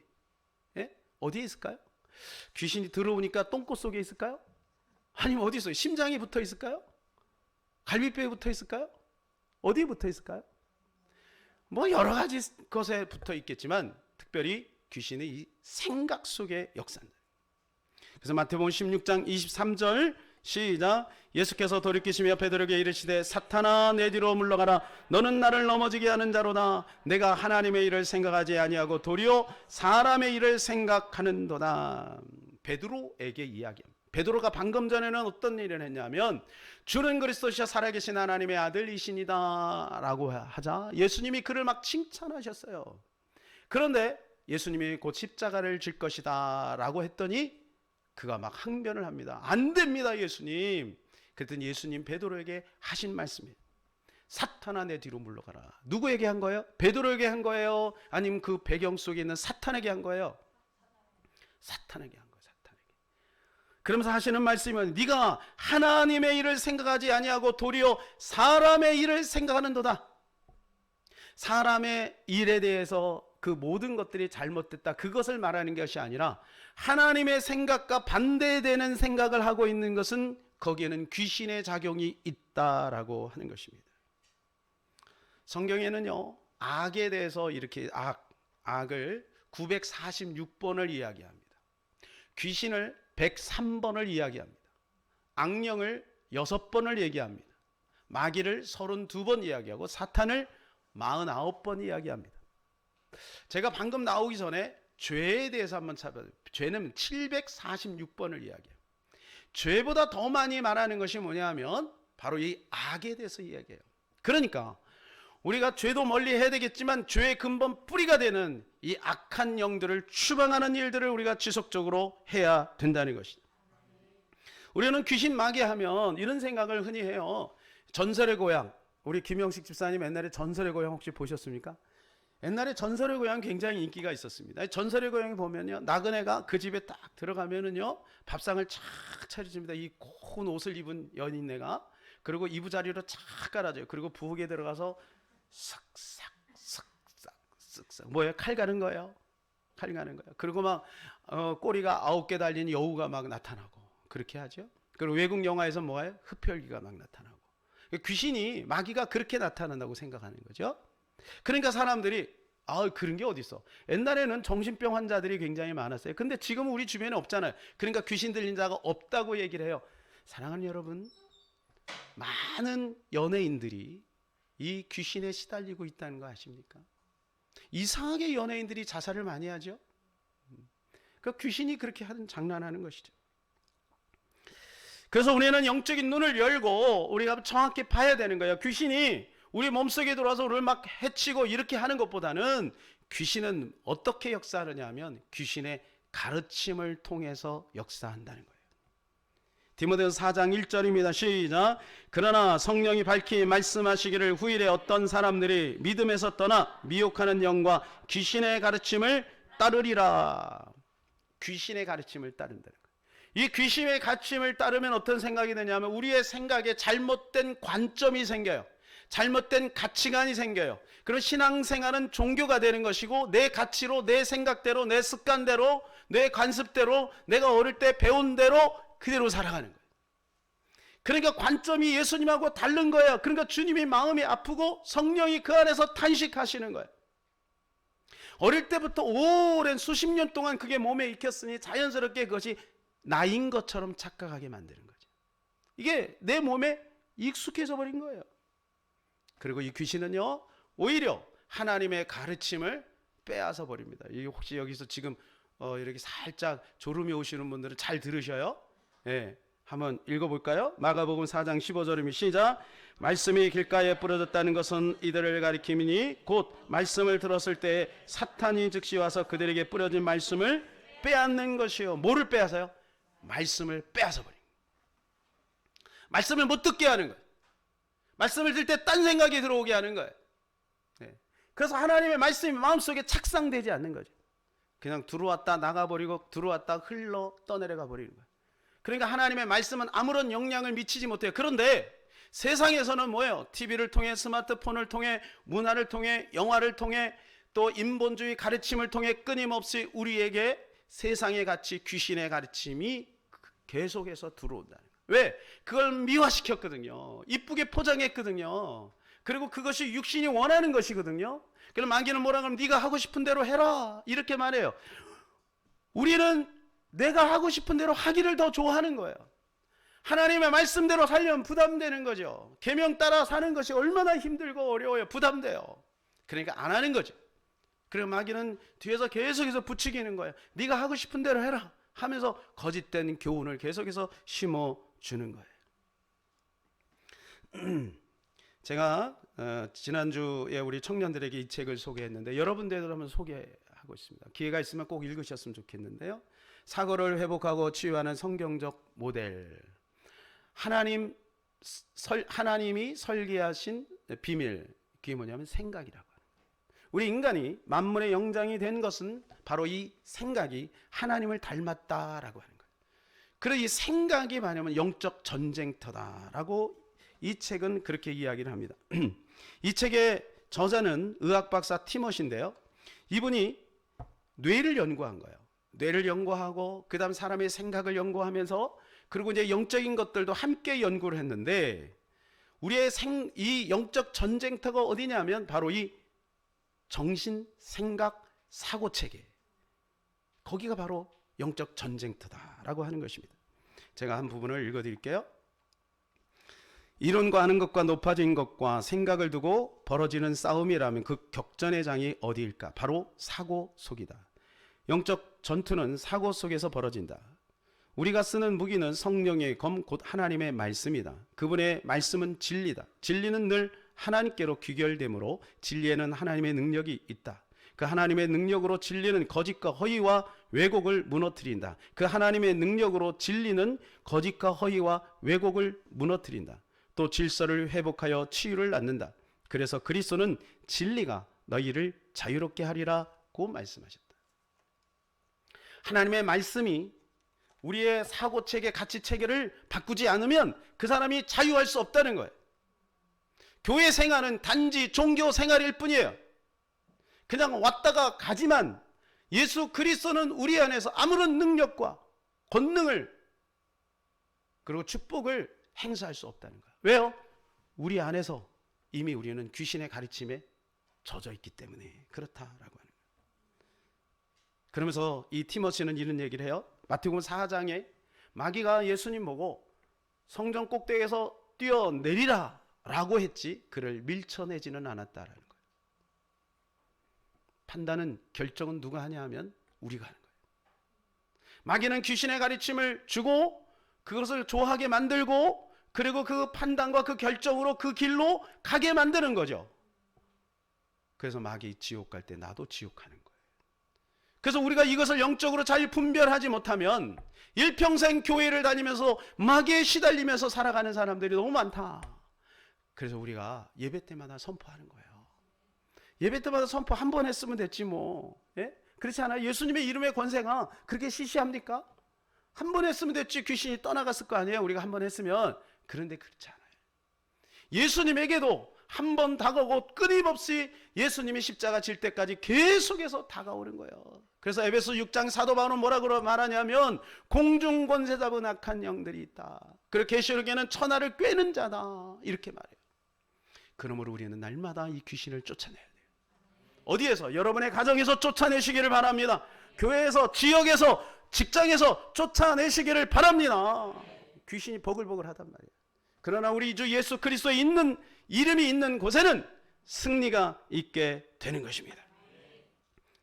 예? 어디에 있을까요? 귀신이 들어오니까 똥꼬 속에 있을까요? 아니면 어디 있어요? 심장이 붙어 있을까요? 갈비뼈에 붙어 있을까요? 어디에 붙어 있을까요? 뭐 여러 가지 것에 붙어 있겠지만 특별히 귀신이 이 생각 속에 역사한다. 그래서 마태복음 16장 23절 시작. 예수께서 돌이키시며 베드로에게 이르시되 사탄아 내 뒤로 물러가라. 너는 나를 넘어지게 하는 자로다. 내가 하나님의 일을 생각하지 아니하고 도리어 사람의 일을 생각하는도다. 베드로에게 이야기합니다. 베드로가 방금 전에는 어떤 일을 했냐면 주는 그리스도시여 살아계신 하나님의 아들이시니다 라고 하자 예수님이 그를 막 칭찬하셨어요. 그런데 예수님이 곧 십자가를 질 것이다 라고 했더니 그가 막 항변을 합니다. 안 됩니다 예수님. 그랬더니 예수님 베드로에게 하신 말씀이에요. 사탄아 내 뒤로 물러가라. 누구에게 한 거예요? 베드로에게 한 거예요? 아니면 그 배경 속에 있는 사탄에게 한 거예요? 사탄에게 한 거예요. 사탄에게. 그러면서 하시는 말씀은 네가 하나님의 일을 생각하지 아니하고 도리어 사람의 일을 생각하는도다. 사람의 일에 대해서 그 모든 것들이 잘못됐다 그것을 말하는 것이 아니라 하나님의 생각과 반대되는 생각을 하고 있는 것은 거기에는 귀신의 작용이 있다라고 하는 것입니다. 성경에는요 악에 대해서 이렇게 악을 946번을 이야기합니다. 귀신을 103번을 이야기합니다. 악령을 6번을 얘기합니다. 마귀를 32번 이야기하고 사탄을 49번 이야기합니다. 제가 방금 나오기 전에 죄에 대해서 한번 찾아봐요. 죄는 746번을 이야기해요. 죄보다 더 많이 말하는 것이 뭐냐면 바로 이 악에 대해서 이야기해요. 그러니까 우리가 죄도 멀리 해야 되겠지만 죄의 근본 뿌리가 되는 이 악한 영들을 추방하는 일들을 우리가 지속적으로 해야 된다는 것이죠. 우리는 귀신 마귀 하면 이런 생각을 흔히 해요. 전설의 고향, 우리 김영식 집사님 옛날에 전설의 고향 혹시 보셨습니까? 옛날에 전설의 고향 굉장히 인기가 있었습니다. 전설의 고향에 보면요, 나그네가 그 집에 딱 들어가면은요, 밥상을 착 차려줍니다. 이 고운 옷을 입은 연인네가. 그리고 이부자리로 착 깔아줘요. 그리고 부엌에 들어가서 쓱싹 뭐예요? 칼 가는 거예요. 칼 가는 거예요. 그리고 막 꼬리가 9개 달린 여우가 막 나타나고 그렇게 하죠. 그리고 외국 영화에서 뭐예요? 흡혈귀가 막 나타나고. 귀신이 마귀가 그렇게 나타난다고 생각하는 거죠. 그러니까 사람들이 그런 게 어디 있어? 옛날에는 정신병 환자들이 굉장히 많았어요. 근데 지금은 우리 주변에 없잖아요. 그러니까 귀신 들린 자가 없다고 얘기를 해요. 사랑하는 여러분, 많은 연예인들이 이 귀신에 시달리고 있다는 거 아십니까? 이상하게 연예인들이 자살을 많이 하죠. 그 귀신이 그렇게 장난하는 것이죠. 그래서 우리는 영적인 눈을 열고 우리가 정확히 봐야 되는 거예요. 귀신이 우리 몸속에 들어와서 우리를 막 해치고 이렇게 하는 것보다는 귀신은 어떻게 역사하느냐 하면 귀신의 가르침을 통해서 역사한다는 거예요. 디모데후서 4장 1절입니다. 시작. 그러나 성령이 밝히 말씀하시기를 후일에 어떤 사람들이 믿음에서 떠나 미혹하는 영과 귀신의 가르침을 따르리라. 귀신의 가르침을 따른다는 거예요. 이 귀신의 가르침을 따르면 어떤 생각이 되냐면 우리의 생각에 잘못된 관점이 생겨요. 잘못된 가치관이 생겨요. 그런 신앙생활은 종교가 되는 것이고 내 가치로, 내 생각대로, 내 습관대로, 내 관습대로, 내가 어릴 때 배운 대로 그대로 살아가는 거예요. 그러니까 관점이 예수님하고 다른 거예요. 그러니까 주님이 마음이 아프고 성령이 그 안에서 탄식하시는 거예요. 어릴 때부터 오랜 수십 년 동안 그게 몸에 익혔으니 자연스럽게 그것이 나인 것처럼 착각하게 만드는 거죠. 이게 내 몸에 익숙해져 버린 거예요. 그리고 이 귀신은요, 오히려 하나님의 가르침을 빼앗아 버립니다. 혹시 여기서 지금 이렇게 살짝 졸음이 오시는 분들은 잘 들으셔요. 네, 한번 읽어볼까요? 마가복음 4장 15절입니다. 시작. 말씀이 길가에 뿌려졌다는 것은 이들을 가리킴이니 곧 말씀을 들었을 때 사탄이 즉시 와서 그들에게 뿌려진 말씀을 빼앗는 것이요. 뭐를 빼앗아요? 말씀을 빼앗아 버린 거예요. 말씀을 못 듣게 하는 거예요. 말씀을 들 때 딴 생각이 들어오게 하는 거예요. 네. 그래서 하나님의 말씀이 마음속에 착상되지 않는 거죠. 그냥 들어왔다 나가버리고 들어왔다 흘러 떠내려가 버리는 거예요. 그러니까 하나님의 말씀은 아무런 영향을 미치지 못해요. 그런데 세상에서는 뭐예요? TV를 통해, 스마트폰을 통해, 문화를 통해, 영화를 통해, 또 인본주의 가르침을 통해 끊임없이 우리에게 세상의 가치, 귀신의 가르침이 계속해서 들어온다는 거예요. 왜? 그걸 미화시켰거든요. 이쁘게 포장했거든요. 그리고 그것이 육신이 원하는 것이거든요. 그럼 마귀는 뭐라 그러면 네가 하고 싶은 대로 해라 이렇게 말해요. 우리는 내가 하고 싶은 대로 하기를 더 좋아하는 거예요. 하나님의 말씀대로 살려면 부담되는 거죠. 계명 따라 사는 것이 얼마나 힘들고 어려워요. 부담돼요. 그러니까 안 하는 거죠. 그리고 마귀는 뒤에서 계속해서 부추기는 거예요. 네가 하고 싶은 대로 해라 하면서 거짓된 교훈을 계속해서 심어주는 거예요. 제가 지난주에 우리 청년들에게 이 책을 소개했는데 여러분들도 한번 소개하고 있습니다. 기회가 있으면 꼭 읽으셨으면 좋겠는데요. 사고를 회복하고 치유하는 성경적 모델. 하나님이 설계하신 비밀, 그게 뭐냐면 생각이라고 합니다. 우리 인간이 만물의 영장이 된 것은 바로 이 생각이 하나님을 닮았다라고 하는 거예요. 그래서 이 생각이 뭐냐면 영적 전쟁터다라고 이 책은 그렇게 이야기를 합니다. 이 책의 저자는 의학 박사 티머시인데요. 이분이 뇌를 연구한 거예요. 뇌를 연구하고 그다음 사람의 생각을 연구하면서 그리고 이제 영적인 것들도 함께 연구를 했는데 우리의 이 영적 전쟁터가 어디냐면 바로 이 정신, 생각, 사고 체계. 거기가 바로 영적 전쟁터다라고 하는 것입니다. 제가 한 부분을 읽어드릴게요. 이론과 하는 것과 높아진 것과 생각을 두고 벌어지는 싸움이라면 그 격전의 장이 어디일까? 바로 사고 속이다. 영적 전투는 사고 속에서 벌어진다. 우리가 쓰는 무기는 성령의 검 곧 하나님의 말씀이다. 그분의 말씀은 진리다. 진리는 늘 하나님께로 귀결되므로 진리에는 하나님의 능력이 있다. 그 하나님의 능력으로 진리는 거짓과 허위와 왜곡을 무너뜨린다. 그 하나님의 능력으로 진리는 거짓과 허위와 왜곡을 무너뜨린다. 또 질서를 회복하여 치유를 낳는다. 그래서 그리스도는 진리가 너희를 자유롭게 하리라고 말씀하셨다. 하나님의 말씀이 우리의 사고체계, 가치체계를 바꾸지 않으면 그 사람이 자유할 수 없다는 거예요. 교회 생활은 단지 종교 생활일 뿐이에요. 그냥 왔다가 가지만 예수 그리스도는 우리 안에서 아무런 능력과 권능을 그리고 축복을 행사할 수 없다는 거예요. 왜요? 우리 안에서 이미 우리는 귀신의 가르침에 젖어 있기 때문에 그렇다라고 하는 거예요. 그러면서 이 티모시는 이런 얘기를 해요. 마태복음 4장에 마귀가 예수님 보고 성전 꼭대기에서 뛰어내리라 라고 했지 그를 밀쳐내지는 않았다라는 거예요. 판단은, 결정은 누가 하냐 하면 우리가 하는 거예요. 마귀는 귀신의 가르침을 주고 그것을 좋아하게 만들고 그리고 그 판단과 그 결정으로 그 길로 가게 만드는 거죠. 그래서 마귀 지옥 갈 때 나도 지옥 가는 거예요. 그래서 우리가 이것을 영적으로 잘 분별하지 못하면 일평생 교회를 다니면서 마귀에 시달리면서 살아가는 사람들이 너무 많다. 그래서 우리가 예배 때마다 선포하는 거예요. 예배 때마다 선포 한 번 했으면 됐지 뭐. 예? 그렇지 않아요? 예수님의 이름의 권세가 그렇게 시시합니까? 한 번 했으면 됐지 귀신이 떠나갔을 거 아니에요? 우리가 한 번 했으면. 그런데 그렇지 않아요. 예수님에게도 한 번 다가오고 끊임없이 예수님이 십자가 질 때까지 계속해서 다가오는 거예요. 그래서 에베소 6장 사도 바울은 뭐라고 말하냐면 공중 권세 잡은 악한 영들이 있다. 그리고 계시록에는 천하를 꿰는 자다 이렇게 말해요. 그러므로 우리는 날마다 이 귀신을 쫓아내야 돼요. 어디에서? 여러분의 가정에서 쫓아내시기를 바랍니다. 교회에서, 지역에서, 직장에서 쫓아내시기를 바랍니다. 귀신이 버글버글 하단 말이에요. 그러나 우리 주 예수 그리스도의 있는 이름이 있는 곳에는 승리가 있게 되는 것입니다.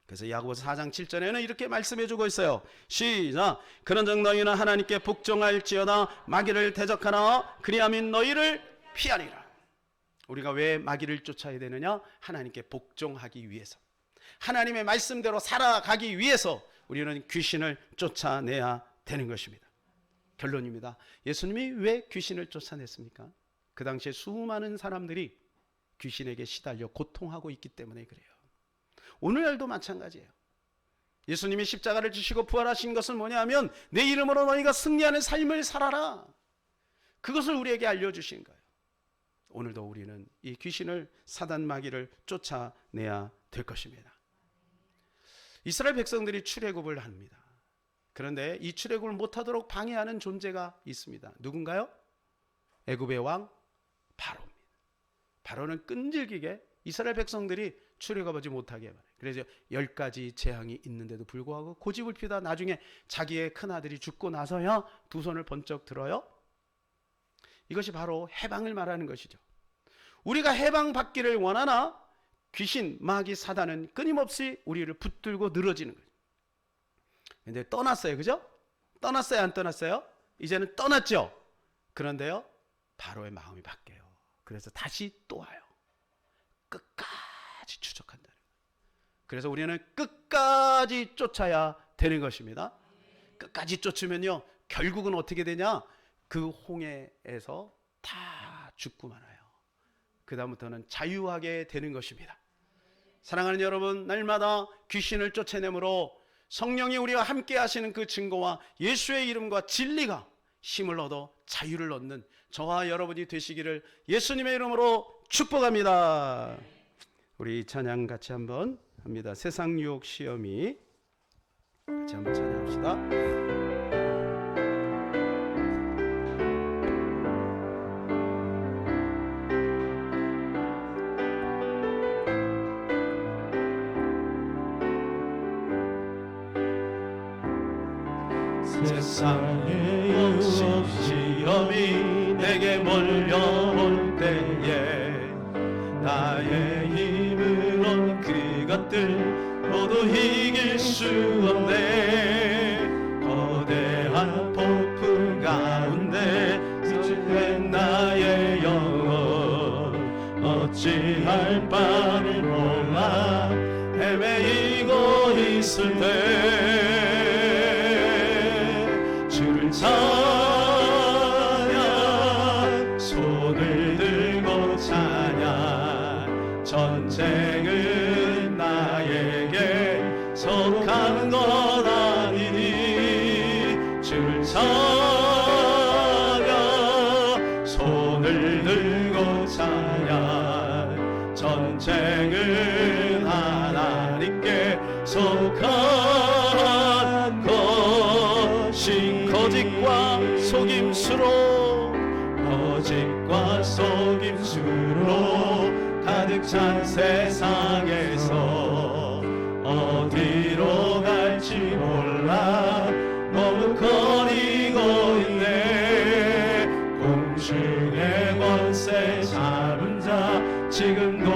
그래서 야고보서 4장 7절에는 이렇게 말씀해 주고 있어요. 시작. 그런즉 너희는 하나님께 복종할지어다 마귀를 대적하나 그리하면 너희를 피하리라. 우리가 왜 마귀를 쫓아야 되느냐? 하나님께 복종하기 위해서, 하나님의 말씀대로 살아가기 위해서 우리는 귀신을 쫓아내야 되는 것입니다. 결론입니다. 예수님이 왜 귀신을 쫓아냈습니까? 그 당시에 수많은 사람들이 귀신에게 시달려 고통하고 있기 때문에 그래요. 오늘날도 마찬가지예요. 예수님이 십자가를 지시고 부활하신 것은 뭐냐면 내 이름으로 너희가 승리하는 삶을 살아라. 그것을 우리에게 알려주신 거예요. 오늘도 우리는 이 귀신을, 사단 마귀를 쫓아내야 될 것입니다. 이스라엘 백성들이 출애굽을 합니다. 그런데 이 출애굽을 못하도록 방해하는 존재가 있습니다. 누군가요? 애굽의 왕 바로입니다. 바로는 끈질기게 이스라엘 백성들이 출애굽하지 못하게 말해요. 그래서 10가지 재앙이 있는데도 불구하고 고집을 피우다 나중에 자기의 큰아들이 죽고 나서야 두 손을 번쩍 들어요. 이것이 바로 해방을 말하는 것이죠. 우리가 해방받기를 원하나 귀신, 마귀, 사단은 끊임없이 우리를 붙들고 늘어지는 거예요. 근데 떠났어요. 그죠? 떠났어요? 안 떠났어요? 이제는 떠났죠? 그런데요, 바로의 마음이 바뀌어요. 그래서 다시 또 와요. 끝까지 추적한다는 거예요. 그래서 우리는 끝까지 쫓아야 되는 것입니다. 끝까지 쫓으면요, 결국은 어떻게 되냐? 그 홍해에서 다 죽고 말아요. 그 다음부터는 자유하게 되는 것입니다. 사랑하는 여러분, 날마다 귀신을 쫓아내므로 성령이 우리와 함께 하시는 그 증거와 예수의 이름과 진리가 힘을 얻어 자유를 얻는 저와 여러분이 되시기를 예수님의 이름으로 축복합니다. 우리 찬양 같이 한번 합니다. 세상 유혹 시험이, 같이 한번 찬양합시다. 세상의 시험이 내게 몰려올 때에 나의 힘으론 그것들 모두 이길 수 없네. 거대한 폭풍 가운데 지친 나의 영혼 어찌할 바를 몰라 헤매이고 있을 때 주를 찬양 손을 들고 찬양 전쟁은 나에게 속한 것 아니니 주를 찬양 손을 들고 찬양 전쟁은 하나님께 속한 것이 거짓과 속임수로 거짓과 속임수로 가득 찬 세상에서 어디로 갈지 몰라 머뭇거리고 있네. 공중의 권세 잡은 자 지금도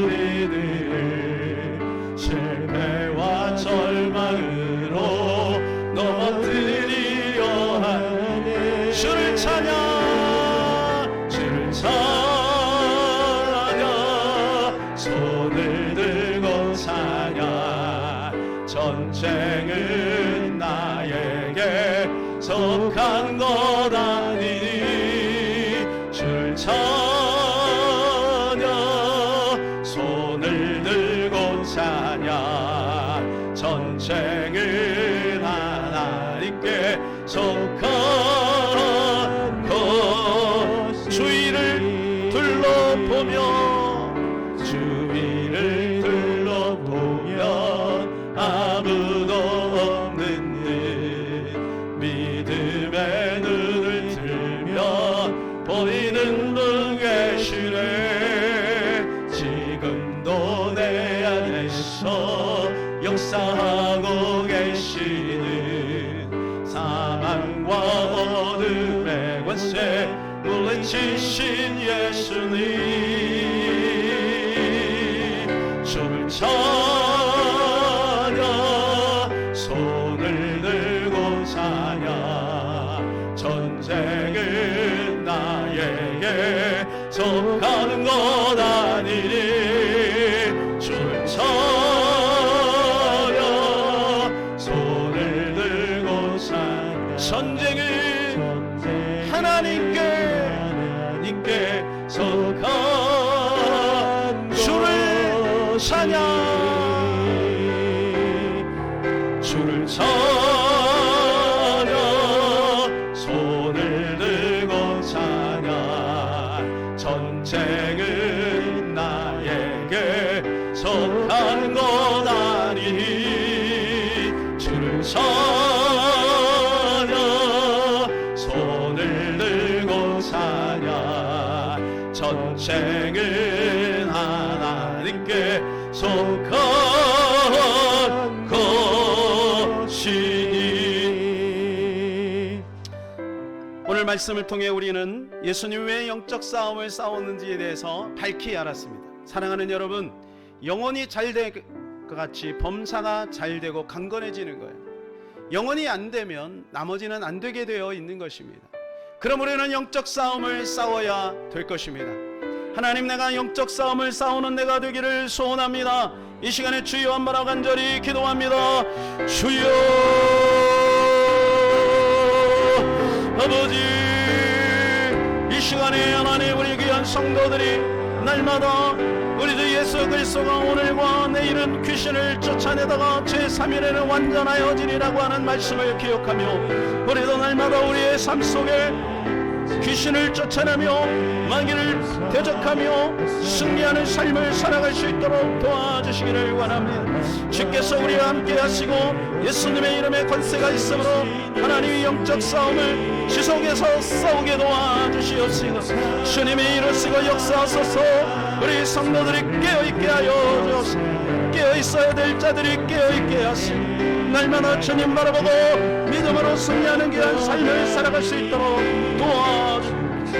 우리들을 실패와 절망으로 넘어뜨리려 하네. 주를 찬양 주를 찬양 손을 들고 찬양 전쟁은 나에게 속한 것 아니니 주를 찬양 손을 들고 찬양 전쟁은 하나님께 속한 것. 주위를 둘러보며 주위를 둘러보면 아무도 없는 듯 믿음의 눈을 들면 보이는 분 계시네. 지금도 내 안에서 역사하고 계시는 사망과 어둠의 권세 물리치신 예수님 주를 찬양 손을 들고 찬양 전쟁은 나에게 속하는 것 아니니 주를 찬양 손을 들고 찬양 전쟁은 하나님께 속한 주를 찬양 주를 찬양 손을 들고 찬양 전쟁은 나에게 속한 것 아니니 주를 찬양 손을 들고 찬양 전쟁은 하나님께 속한 것이니. 오늘 말씀을 통해 우리는 예수님 왜 영적 싸움을 싸웠는지에 대해서 밝히 알았습니다. 사랑하는 여러분, 영혼이 잘 될 것 같이 범사가 잘 되고 강건해지는 거예요. 영혼이 안 되면 나머지는 안 되게 되어 있는 것입니다. 그럼 우리는 영적 싸움을 싸워야 될 것입니다. 하나님, 내가 영적 싸움을 싸우는 내가 되기를 소원합니다. 이 시간에 주여 한번 간절히 기도합니다. 주여 아버지, 이 시간에 하나님 우리 귀한 성도들이 날마다 우리 주 예수 그리스도가 오늘과 내일은 귀신을 쫓아내다가 제3일에는 완전하여지리라고 하는 말씀을 기억하며 우리도 날마다 우리의 삶 속에 귀신을 쫓아내며 마귀를 대적하며 승리하는 삶을 살아갈 수 있도록 도와주시기를 원합니다. 주께서 우리와 함께 하시고 예수님의 이름에 권세가 있으므로 하나님의 영적 싸움을 지속해서 싸우게 도와주시옵소서. 주님이 이루시고 역사하소서. 우리 성도들이 깨어있게 하여 주옵소서. 깨어있어야 될 자들이 깨어있게 하시고 날마다 주님 바라보고 믿음으로 승리하는 귀한 삶을 살아갈 수 있도록 도와주옵소서.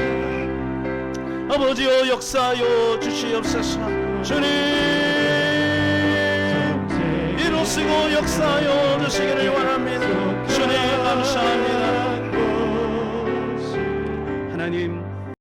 아버지여 역사하여 주시옵소서. 주님 이루시고 역사하여 주시기를 원합니다.